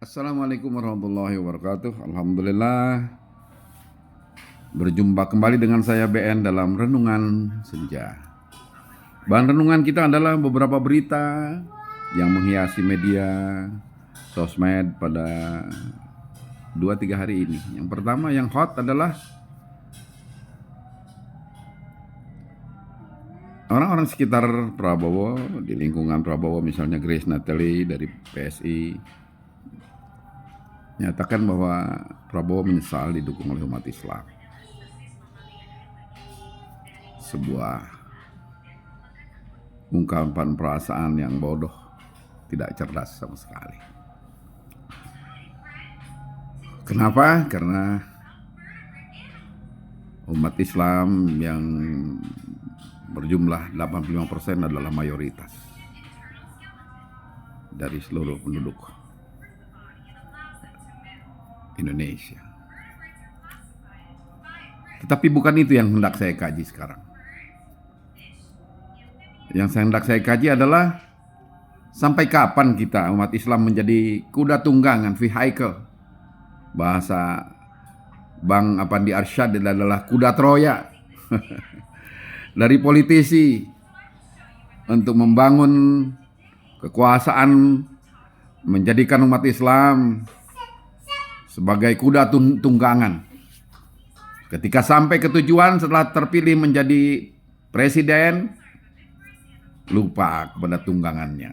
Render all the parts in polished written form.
Assalamualaikum warahmatullahi wabarakatuh. Alhamdulillah berjumpa kembali dengan saya BN dalam Renungan Senja. Bahan renungan kita adalah beberapa berita yang menghiasi media sosmed pada 2-3 hari ini. Yang pertama yang hot adalah orang-orang sekitar Prabowo, di lingkungan Prabowo, misalnya Grace Natali dari PSI, menyatakan bahwa Prabowo menyesal didukung oleh umat Islam. Sebuah ungkapan perasaan yang bodoh, tidak cerdas sama sekali. Kenapa? Karena umat Islam yang berjumlah 85% adalah mayoritas dari seluruh penduduk Indonesia. Tetapi bukan itu yang hendak saya kaji sekarang. Yang hendak saya kaji adalah sampai kapan kita umat Islam menjadi kuda tunggangan, vehicle. Bahasa Bang Apandi Arsyad adalah kuda Troya dari politisi untuk membangun kekuasaan, menjadikan umat Islam sebagai kuda tunggangan. Ketika sampai ke tujuan setelah terpilih menjadi presiden, lupa kepada tunggangannya.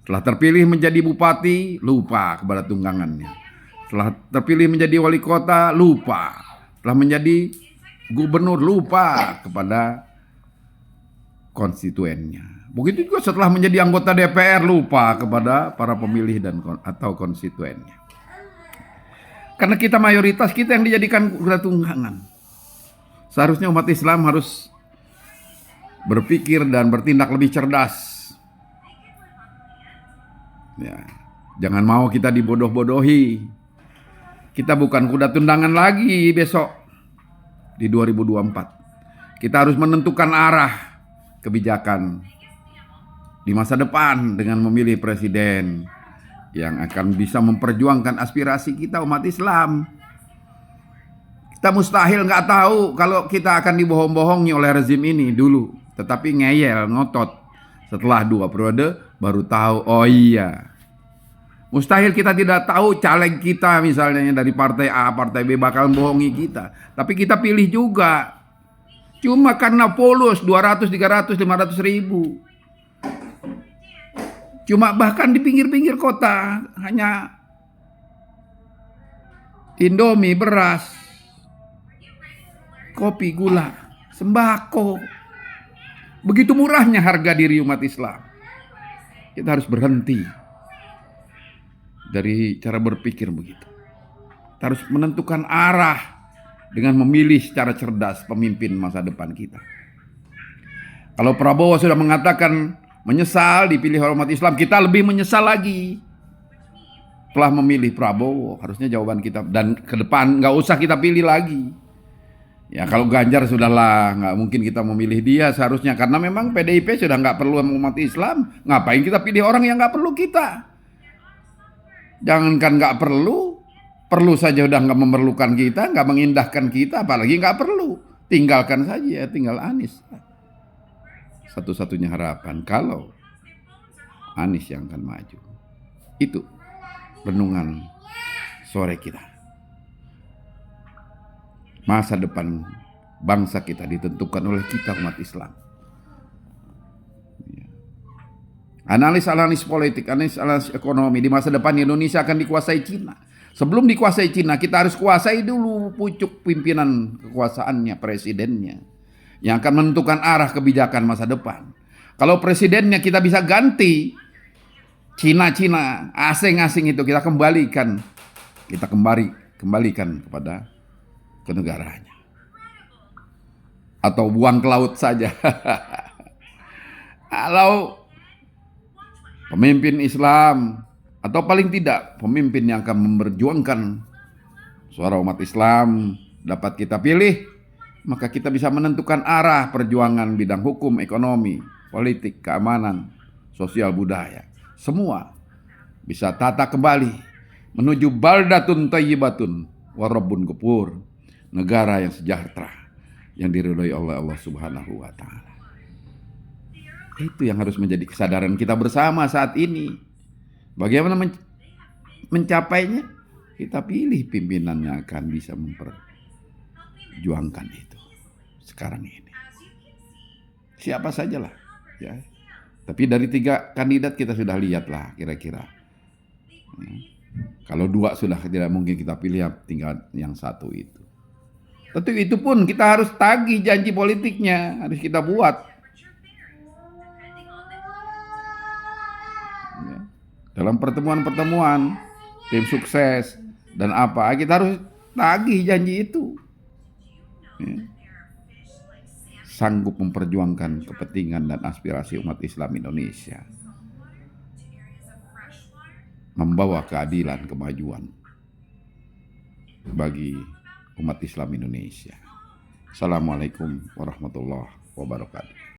Setelah terpilih menjadi bupati, lupa kepada tunggangannya. Setelah terpilih menjadi wali kota, lupa. Setelah menjadi gubernur, lupa kepada konstituennya. Begitu juga setelah menjadi anggota DPR, lupa kepada para pemilih atau konstituennya. Karena kita mayoritas, kita yang dijadikan kuda tunggangan. Seharusnya umat Islam harus berpikir dan bertindak lebih cerdas. Ya, jangan mau kita dibodoh-bodohi. Kita bukan kuda tunggangan lagi besok di 2024. Kita harus menentukan arah kebijakan di masa depan dengan memilih presiden yang akan bisa memperjuangkan aspirasi kita umat Islam. Kita mustahil nggak tahu kalau kita akan dibohong-bohongi oleh rezim ini dulu. Tetapi ngeyel, ngotot. Setelah 2 periode baru tahu, oh iya. Mustahil kita tidak tahu caleg kita misalnya dari partai A, partai B bakal bohongi kita. Tapi kita pilih juga. Cuma karena polos 200, 300, 500 ribu. Cuma bahkan di pinggir-pinggir kota hanya Indomie, beras, kopi, gula, sembako. Begitu murahnya harga diri umat Islam. Kita harus berhenti dari cara berpikir begitu. Kita harus menentukan arah dengan memilih secara cerdas pemimpin masa depan kita. Kalau Prabowo sudah mengatakan menyesal dipilih oleh umat Islam, kita lebih menyesal lagi. Telah memilih Prabowo, harusnya jawaban kita. Dan ke depan nggak usah kita pilih lagi. Ya kalau Ganjar sudahlah, nggak mungkin kita memilih dia seharusnya. Karena memang PDIP sudah nggak perlu umat Islam. Ngapain kita pilih orang yang nggak perlu kita? Jangankan nggak perlu saja udah nggak memerlukan kita, nggak mengindahkan kita, apalagi nggak perlu. Tinggalkan saja, tinggal Anies. Satu-satunya harapan kalau Anies yang akan maju. Itu renungan sore kita. Masa depan bangsa kita ditentukan oleh kita umat Islam. Analis politik, analis ekonomi, di masa depan Indonesia akan dikuasai Cina. Sebelum dikuasai Cina, kita harus kuasai dulu pucuk pimpinan kekuasaannya, presidennya, yang akan menentukan arah kebijakan masa depan. Kalau presidennya kita bisa ganti, Cina, asing-asing itu kita kembalikan kepada kenegaranya. Atau buang ke laut saja. Kalau pemimpin Islam, atau paling tidak pemimpin yang akan memperjuangkan suara umat Islam dapat kita pilih, maka kita bisa menentukan arah perjuangan bidang hukum, ekonomi, politik, keamanan, sosial, budaya. Semua bisa tata kembali menuju baldatun thayyibatun wa rabbun ghafur, negara yang sejahtera yang diridhoi oleh Allah Subhanahu wa taala. Itu yang harus menjadi kesadaran kita bersama saat ini. Bagaimana mencapainya? Kita pilih pimpinan yang akan bisa memperjuangkan itu sekarang ini. Siapa sajalah, ya. Tapi dari 3 kandidat kita sudah lihat lah kira-kira. Ya. Kalau 2 sudah tidak mungkin kita pilih, tinggal yang 1 itu. Tentu itu pun kita harus tagih janji politiknya, harus kita buat. Ya. Dalam pertemuan-pertemuan tim sukses dan apa, kita harus tagih janji itu. Ya. Sanggup memperjuangkan kepentingan dan aspirasi umat Islam Indonesia, membawa keadilan, kemajuan bagi umat Islam Indonesia. Assalamualaikum warahmatullahi wabarakatuh.